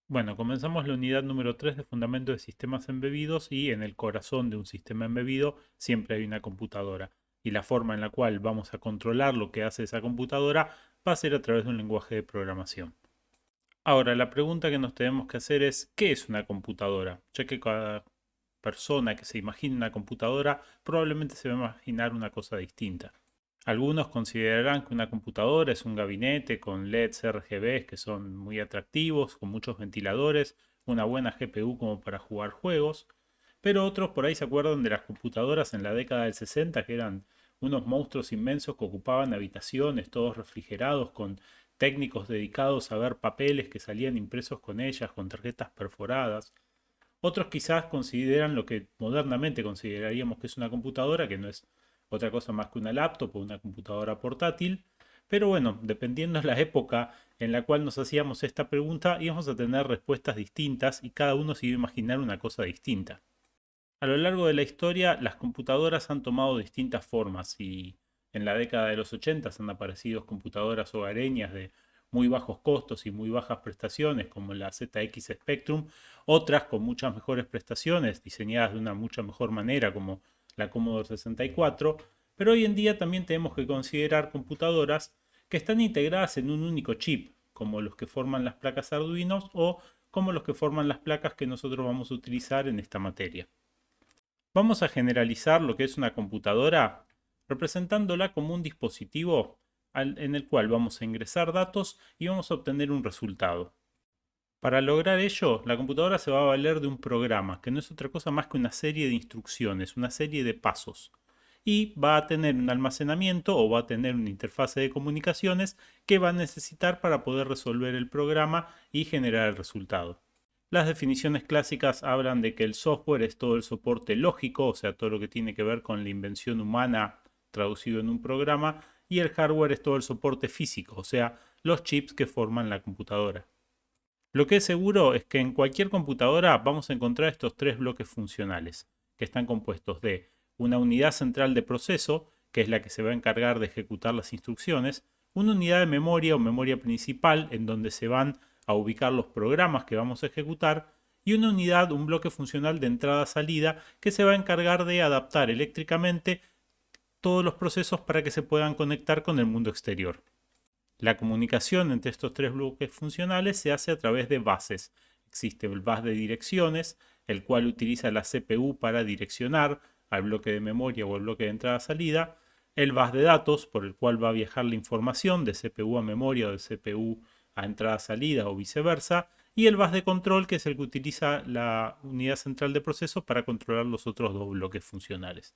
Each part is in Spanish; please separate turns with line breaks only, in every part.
Bueno, comenzamos la unidad número 3 de Fundamento de Sistemas Embebidos y en el corazón de un sistema embebido siempre hay una computadora. Y la forma en la cual vamos a controlar lo que hace esa computadora va a ser a través de un lenguaje de programación. Ahora, la pregunta que nos tenemos que hacer es, ¿qué es una computadora? Ya que cada persona que se imagine una computadora probablemente se va a imaginar una cosa distinta. Algunos considerarán que una computadora es un gabinete con LEDs RGB que son muy atractivos, con muchos ventiladores, una buena GPU como para jugar juegos, pero otros por ahí se acuerdan de las computadoras en la década del 60 que eran unos monstruos inmensos que ocupaban habitaciones, todos refrigerados, con técnicos dedicados a ver papeles que salían impresos con ellas, con tarjetas perforadas. Otros quizás consideran lo que modernamente consideraríamos que es una computadora, que no es otra cosa más que una laptop o una computadora portátil. Pero bueno, dependiendo de la época en la cual nos hacíamos esta pregunta, íbamos a tener respuestas distintas y cada uno se iba a imaginar una cosa distinta. A lo largo de la historia, las computadoras han tomado distintas formas y en la década de los 80 han aparecido computadoras hogareñas de muy bajos costos y muy bajas prestaciones, como la ZX Spectrum, otras con muchas mejores prestaciones, diseñadas de una mucha mejor manera, como la Commodore 64, pero hoy en día también tenemos que considerar computadoras que están integradas en un único chip, como los que forman las placas Arduino o como los que forman las placas que nosotros vamos a utilizar en esta materia. Vamos a generalizar lo que es una computadora representándola como un dispositivo en el cual vamos a ingresar datos y vamos a obtener un resultado. Para lograr ello, la computadora se va a valer de un programa, que no es otra cosa más que una serie de instrucciones, una serie de pasos. Y va a tener un almacenamiento o va a tener una interfase de comunicaciones que va a necesitar para poder resolver el programa y generar el resultado. Las definiciones clásicas hablan de que el software es todo el soporte lógico, o sea, todo lo que tiene que ver con la invención humana traducido en un programa, y el hardware es todo el soporte físico, o sea, los chips que forman la computadora. Lo que es seguro es que en cualquier computadora vamos a encontrar estos tres bloques funcionales, que están compuestos de una unidad central de proceso, que es la que se va a encargar de ejecutar las instrucciones, una unidad de memoria o memoria principal, en donde se van a ubicar los programas que vamos a ejecutar, y una unidad, un bloque funcional de entrada-salida, que se va a encargar de adaptar eléctricamente todos los procesos para que se puedan conectar con el mundo exterior. La comunicación entre estos tres bloques funcionales se hace a través de bases. Existe el bus de direcciones, el cual utiliza la CPU para direccionar al bloque de memoria o al bloque de entrada-salida. El bus de datos, por el cual va a viajar la información de CPU a memoria o de CPU a entrada-salida o viceversa. Y el bus de control, que es el que utiliza la unidad central de proceso para controlar los otros dos bloques funcionales.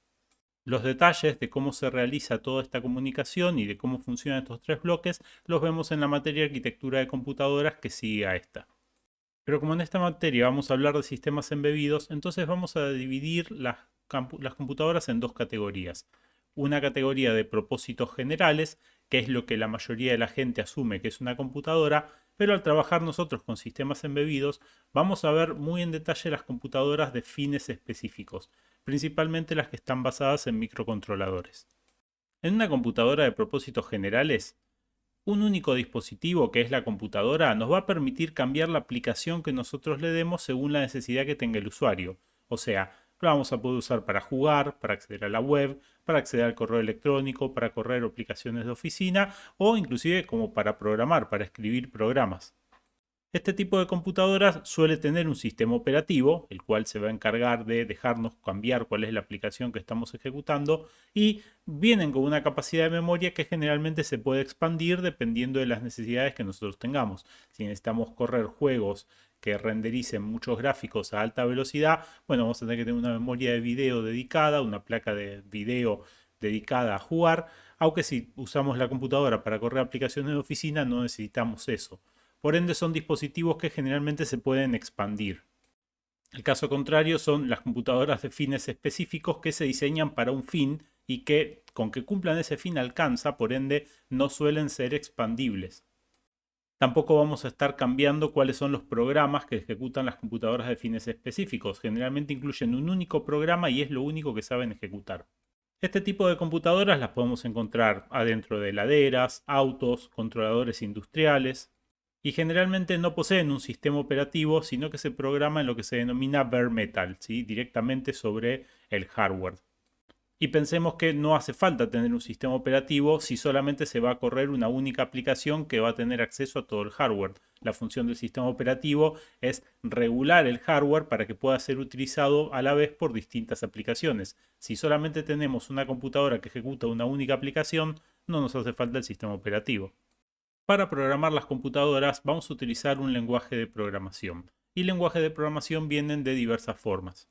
Los detalles de cómo se realiza toda esta comunicación y de cómo funcionan estos tres bloques los vemos en la materia de arquitectura de computadoras que sigue a esta. Pero como en esta materia vamos a hablar de sistemas embebidos, entonces vamos a dividir las computadoras en dos categorías. Una categoría de propósitos generales, que es lo que la mayoría de la gente asume que es una computadora, pero al trabajar nosotros con sistemas embebidos, vamos a ver muy en detalle las computadoras de fines específicos, principalmente las que están basadas en microcontroladores. En una computadora de propósitos generales, un único dispositivo, que es la computadora, nos va a permitir cambiar la aplicación que nosotros le demos según la necesidad que tenga el usuario. O sea, lo vamos a poder usar para jugar, para acceder a la web, para acceder al correo electrónico, para correr aplicaciones de oficina o inclusive como para programar, para escribir programas. Este tipo de computadoras suele tener un sistema operativo, el cual se va a encargar de dejarnos cambiar cuál es la aplicación que estamos ejecutando y vienen con una capacidad de memoria que generalmente se puede expandir dependiendo de las necesidades que nosotros tengamos. Si necesitamos correr juegos que rendericen muchos gráficos a alta velocidad, bueno, vamos a tener que tener una memoria de video dedicada, una placa de video dedicada a jugar, aunque si usamos la computadora para correr aplicaciones de oficina no necesitamos eso. Por ende, son dispositivos que generalmente se pueden expandir. El caso contrario son las computadoras de fines específicos que se diseñan para un fin y que con que cumplan ese fin alcanza, por ende no suelen ser expandibles. Tampoco vamos a estar cambiando cuáles son los programas que ejecutan las computadoras de fines específicos. Generalmente incluyen un único programa y es lo único que saben ejecutar. Este tipo de computadoras las podemos encontrar adentro de heladeras, autos, controladores industriales. y generalmente no poseen un sistema operativo, sino que se programa en lo que se denomina bare metal, ¿sí? Directamente sobre el hardware. Y pensemos que no hace falta tener un sistema operativo si solamente se va a correr una única aplicación que va a tener acceso a todo el hardware. La función del sistema operativo es regular el hardware para que pueda ser utilizado a la vez por distintas aplicaciones. Si solamente tenemos una computadora que ejecuta una única aplicación, no nos hace falta el sistema operativo. Para programar las computadoras vamos a utilizar un lenguaje de programación. Y lenguajes de programación vienen de diversas formas.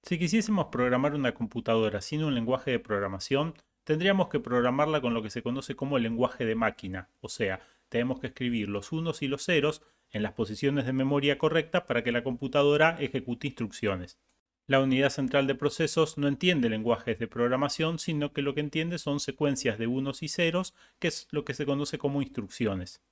Si quisiésemos programar una computadora sin un lenguaje de programación, tendríamos que programarla con lo que se conoce como el lenguaje de máquina, o sea, tenemos que escribir los unos y los ceros en las posiciones de memoria correctas para que la computadora ejecute instrucciones. La unidad central de procesos no entiende lenguajes de programación, sino que lo que entiende son secuencias de unos y ceros, que es lo que se conoce como instrucciones.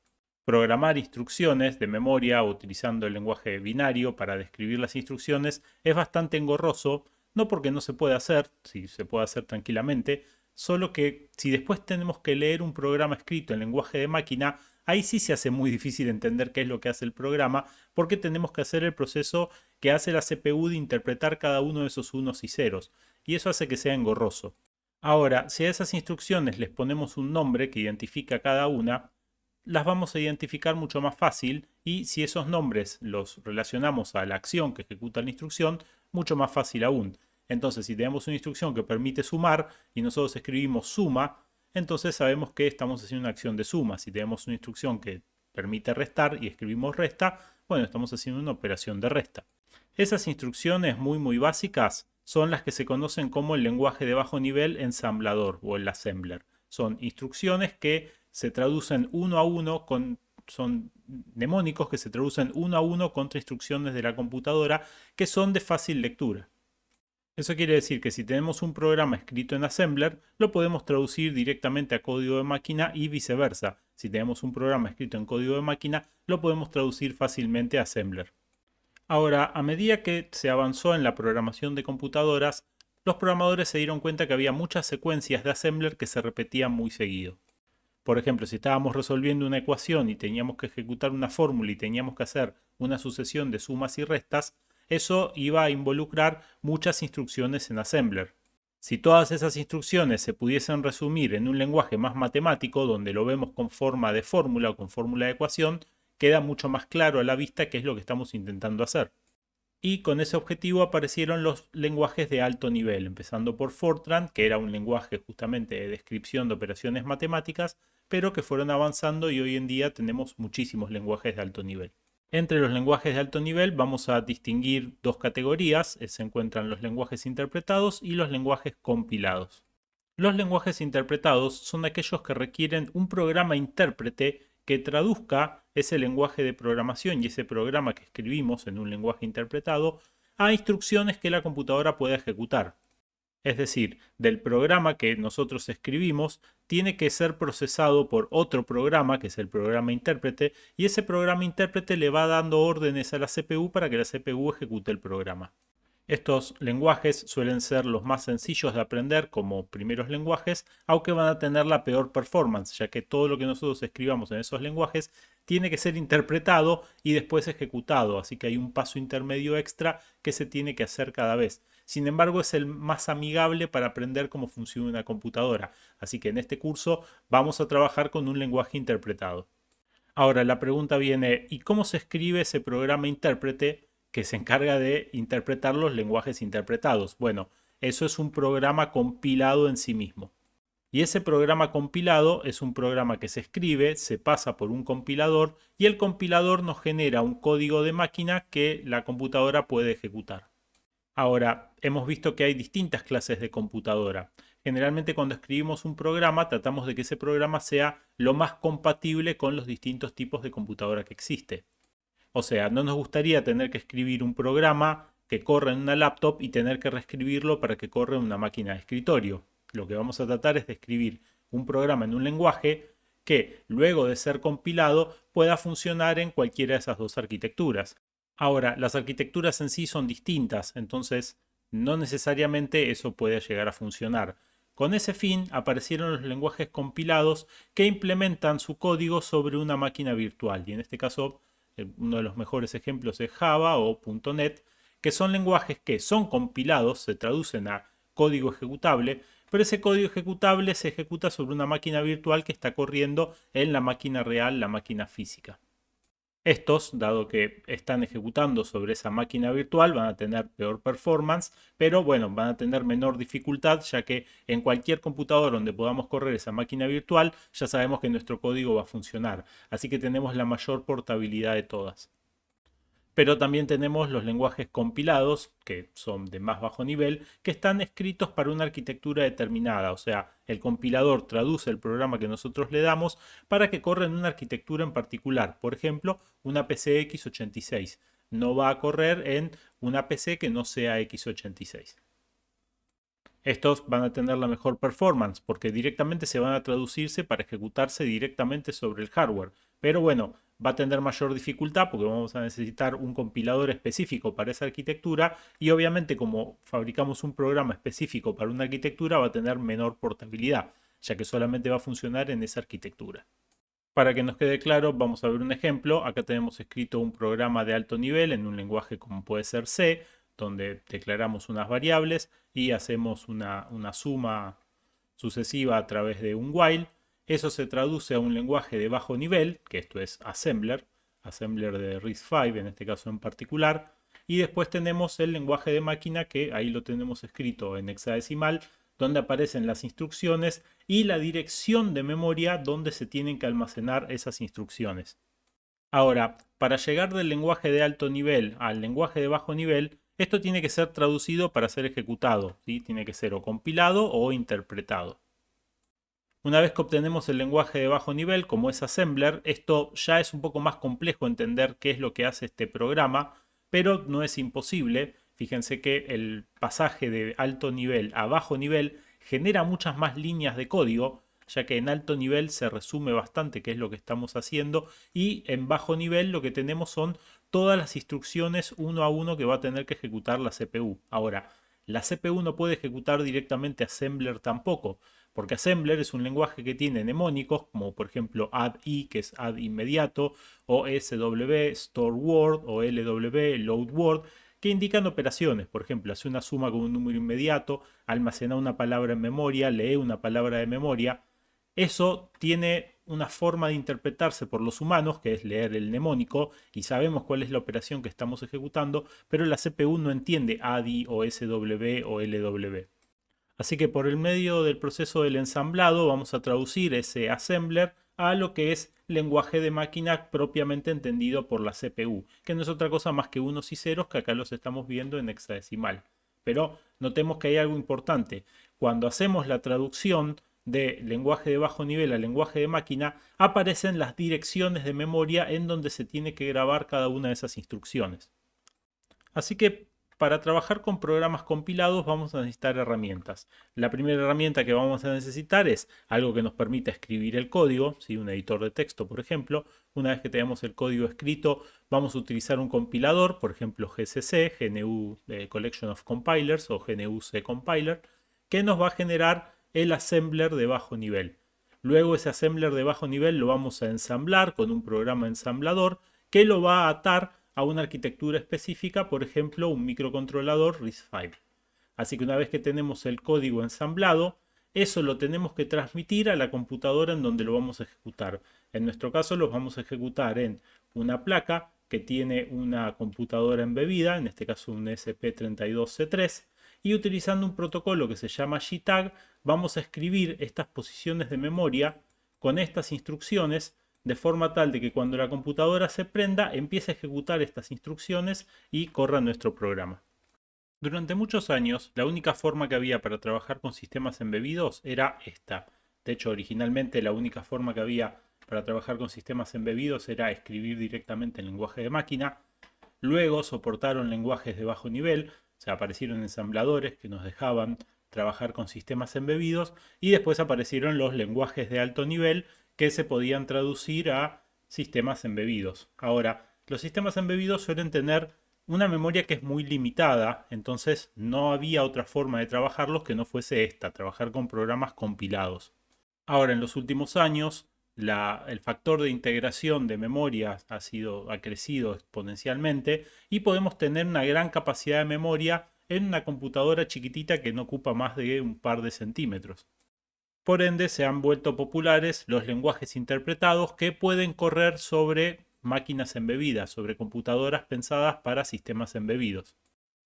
Programar instrucciones de memoria utilizando el lenguaje binario para describir las instrucciones es bastante engorroso, no porque no se pueda hacer, sí se puede hacer tranquilamente, solo que si después tenemos que leer un programa escrito en lenguaje de máquina, ahí sí se hace muy difícil entender qué es lo que hace el programa, porque tenemos que hacer el proceso que hace la CPU de interpretar cada uno de esos unos y ceros, y eso hace que sea engorroso. Ahora, si a esas instrucciones les ponemos un nombre que identifica cada una, las vamos a identificar mucho más fácil y si esos nombres los relacionamos a la acción que ejecuta la instrucción, mucho más fácil aún. Entonces, si tenemos una instrucción que permite sumar y nosotros escribimos suma, entonces sabemos que estamos haciendo una acción de suma. Si tenemos una instrucción que permite restar y escribimos resta, bueno, estamos haciendo una operación de resta. Esas instrucciones muy básicas son las que se conocen como el lenguaje de bajo nivel ensamblador o el assembler. Son instrucciones que se traducen uno a uno son mnemónicos que se traducen uno a uno contra instrucciones de la computadora que son de fácil lectura. Eso quiere decir que si tenemos un programa escrito en Assembler, lo podemos traducir directamente a código de máquina y viceversa. Si tenemos un programa escrito en código de máquina, lo podemos traducir fácilmente a Assembler. Ahora, a medida que se avanzó en la programación de computadoras, los programadores se dieron cuenta que había muchas secuencias de Assembler que se repetían muy seguido. Por ejemplo, si estábamos resolviendo una ecuación y teníamos que ejecutar una fórmula y teníamos que hacer una sucesión de sumas y restas, eso iba a involucrar muchas instrucciones en Assembler. Si todas esas instrucciones se pudiesen resumir en un lenguaje más matemático, donde lo vemos con forma de fórmula o con fórmula de ecuación, queda mucho más claro a la vista qué es lo que estamos intentando hacer. Y con ese objetivo aparecieron los lenguajes de alto nivel, empezando por Fortran, que era un lenguaje justamente de descripción de operaciones matemáticas, pero que fueron avanzando y hoy en día tenemos muchísimos lenguajes de alto nivel. Entre los lenguajes de alto nivel vamos a distinguir dos categorías, se encuentran los lenguajes interpretados y los lenguajes compilados. Los lenguajes interpretados son aquellos que requieren un programa intérprete que traduzca ese lenguaje de programación y ese programa que escribimos en un lenguaje interpretado a instrucciones que la computadora pueda ejecutar. Es decir, del programa que nosotros escribimos tiene que ser procesado por otro programa, que es el programa intérprete, y ese programa intérprete le va dando órdenes a la CPU para que la CPU ejecute el programa. Estos lenguajes suelen ser los más sencillos de aprender como primeros lenguajes, aunque van a tener la peor performance, ya que todo lo que nosotros escribamos en esos lenguajes tiene que ser interpretado y después ejecutado, así que hay un paso intermedio extra que se tiene que hacer cada vez. Sin embargo, es el más amigable para aprender cómo funciona una computadora, así que en este curso vamos a trabajar con un lenguaje interpretado. Ahora la pregunta viene, ¿y cómo se escribe ese programa intérprete que se encarga de interpretar los lenguajes interpretados? Bueno, eso es un programa compilado en sí mismo. Y ese programa compilado es un programa que se escribe, se pasa por un compilador y el compilador nos genera un código de máquina que la computadora puede ejecutar. Ahora, hemos visto que hay distintas clases de computadora. Generalmente cuando escribimos un programa tratamos de que ese programa sea lo más compatible con los distintos tipos de computadora que existe. O sea, no nos gustaría tener que escribir un programa que corra en una laptop y tener que reescribirlo para que corra en una máquina de escritorio. Lo que vamos a tratar es de escribir un programa en un lenguaje que, luego de ser compilado, pueda funcionar en cualquiera de esas dos arquitecturas. Ahora, las arquitecturas en sí son distintas, entonces no necesariamente eso puede llegar a funcionar. Con ese fin aparecieron los lenguajes compilados que implementan su código sobre una máquina virtual. Y en este caso, uno de los mejores ejemplos es Java o .NET, que son lenguajes que son compilados, se traducen a código ejecutable, pero ese código ejecutable se ejecuta sobre una máquina virtual que está corriendo en la máquina real, la máquina física. Estos, dado que están ejecutando sobre esa máquina virtual, van a tener peor performance, pero bueno, van a tener menor dificultad, ya que en cualquier computador donde podamos correr esa máquina virtual, ya sabemos que nuestro código va a funcionar. Así que tenemos la mayor portabilidad de todas. Pero también tenemos los lenguajes compilados, que son de más bajo nivel, que están escritos para una arquitectura determinada. O sea, el compilador traduce el programa que nosotros le damos para que corra en una arquitectura en particular. Por ejemplo, una PC x86. No va a correr en una PC que no sea x86. Estos van a tener la mejor performance porque directamente se van a traducirse para ejecutarse directamente sobre el hardware. Pero bueno, va a tener mayor dificultad porque vamos a necesitar un compilador específico para esa arquitectura y obviamente como fabricamos un programa específico para una arquitectura va a tener menor portabilidad, ya que solamente va a funcionar en esa arquitectura. Para que nos quede claro, vamos a ver un ejemplo. Acá tenemos escrito un programa de alto nivel en un lenguaje como puede ser C, donde declaramos unas variables y hacemos una suma sucesiva a través de un while. Eso se traduce a un lenguaje de bajo nivel, que esto es assembler de RISC-V en este caso en particular. Y después tenemos el lenguaje de máquina, que ahí lo tenemos escrito en hexadecimal, donde aparecen las instrucciones y la dirección de memoria donde se tienen que almacenar esas instrucciones. Ahora, para llegar del lenguaje de alto nivel al lenguaje de bajo nivel, esto tiene que ser traducido para ser ejecutado, ¿sí? Tiene que ser o compilado o interpretado. Una vez que obtenemos el lenguaje de bajo nivel, como es assembler, esto ya es un poco más complejo entender qué es lo que hace este programa, pero no es imposible. Fíjense que el pasaje de alto nivel a bajo nivel genera muchas más líneas de código, ya que en alto nivel se resume bastante qué es lo que estamos haciendo y en bajo nivel lo que tenemos son todas las instrucciones uno a uno que va a tener que ejecutar la CPU. Ahora, la CPU no puede ejecutar directamente assembler tampoco, porque assembler es un lenguaje que tiene mnemónicos, como por ejemplo add-i, que es add inmediato, o sw, store word, o lw, load word, que indican operaciones. Por ejemplo, hace una suma con un número inmediato, almacena una palabra en memoria, lee una palabra de memoria. Eso tiene una forma de interpretarse por los humanos, que es leer el mnemónico, y sabemos cuál es la operación que estamos ejecutando, pero la CPU no entiende ADI o SW o LW. Así que por el medio del proceso del ensamblado vamos a traducir ese assembler a lo que es lenguaje de máquina propiamente entendido por la CPU, que no es otra cosa más que unos y ceros que acá los estamos viendo en hexadecimal. Pero notemos que hay algo importante. Cuando hacemos la traducción de lenguaje de bajo nivel a lenguaje de máquina, aparecen las direcciones de memoria en donde se tiene que grabar cada una de esas instrucciones. Así que para trabajar con programas compilados vamos a necesitar herramientas. La primera herramienta que vamos a necesitar es algo que nos permita escribir el código, ¿sí? Un editor de texto, por ejemplo. Una vez que tenemos el código escrito, vamos a utilizar un compilador, por ejemplo GCC, GNU Collection of Compilers o GNU C Compiler, que nos va a generar el assembler de bajo nivel. Luego ese assembler de bajo nivel lo vamos a ensamblar con un programa ensamblador que lo va a atar a una arquitectura específica, por ejemplo, un microcontrolador RISC-V. Así que una vez que tenemos el código ensamblado, eso lo tenemos que transmitir a la computadora en donde lo vamos a ejecutar. En nuestro caso lo vamos a ejecutar en una placa que tiene una computadora embebida, en este caso un SP32C3, y utilizando un protocolo que se llama JTAG, vamos a escribir estas posiciones de memoria con estas instrucciones de forma tal de que cuando la computadora se prenda empiece a ejecutar estas instrucciones y corra nuestro programa. Durante muchos años, la única forma que había para trabajar con sistemas embebidos era esta. De hecho, originalmente la única forma que había para trabajar con sistemas embebidos era escribir directamente en lenguaje de máquina. Luego soportaron lenguajes de bajo nivel, o sea, aparecieron ensambladores que nos dejaban trabajar con sistemas embebidos y después aparecieron los lenguajes de alto nivel que se podían traducir a sistemas embebidos. Ahora, los sistemas embebidos suelen tener una memoria que es muy limitada, entonces no había otra forma de trabajarlos que no fuese esta, trabajar con programas compilados. Ahora, en los últimos años, el factor de integración de memoria ha crecido exponencialmente y podemos tener una gran capacidad de memoria en una computadora chiquitita que no ocupa más de un par de centímetros. Por ende, se han vuelto populares los lenguajes interpretados que pueden correr sobre máquinas embebidas, sobre computadoras pensadas para sistemas embebidos.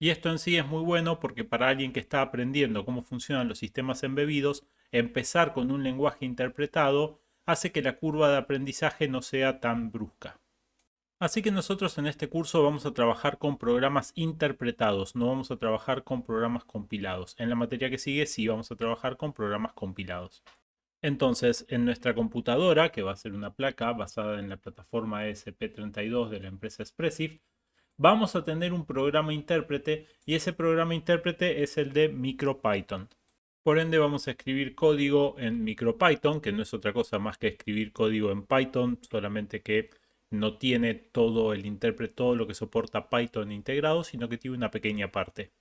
Y esto en sí es muy bueno porque para alguien que está aprendiendo cómo funcionan los sistemas embebidos, empezar con un lenguaje interpretado hace que la curva de aprendizaje no sea tan brusca. Así que nosotros en este curso vamos a trabajar con programas interpretados, no vamos a trabajar con programas compilados. En la materia que sigue sí vamos a trabajar con programas compilados. Entonces, en nuestra computadora, que va a ser una placa basada en la plataforma ESP32 de la empresa Expressif, vamos a tener un programa intérprete y ese programa intérprete es el de MicroPython. Por ende vamos a escribir código en MicroPython, que no es otra cosa más que escribir código en Python, solamente que no tiene todo el intérprete, todo lo que soporta Python integrado, sino que tiene una pequeña parte.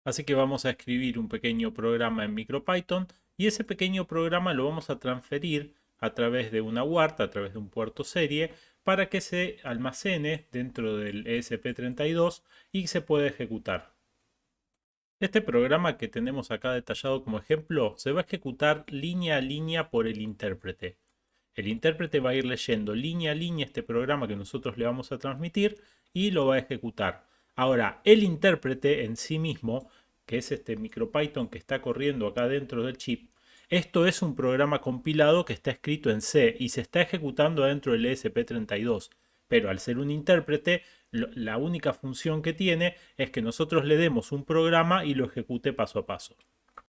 Así que vamos a escribir un pequeño programa en MicroPython y ese pequeño programa lo vamos a transferir a través de una UART, a través de un puerto serie, para que se almacene dentro del ESP32 y se pueda ejecutar. Este programa que tenemos acá detallado como ejemplo se va a ejecutar línea a línea por el intérprete. El intérprete va a ir leyendo línea a línea este programa que nosotros le vamos a transmitir y lo va a ejecutar. Ahora, el intérprete en sí mismo, que es este MicroPython que está corriendo acá dentro del chip, esto es un programa compilado que está escrito en C y se está ejecutando dentro del ESP32. Pero al ser un intérprete, la única función que tiene es que nosotros le demos un programa y lo ejecute paso a paso.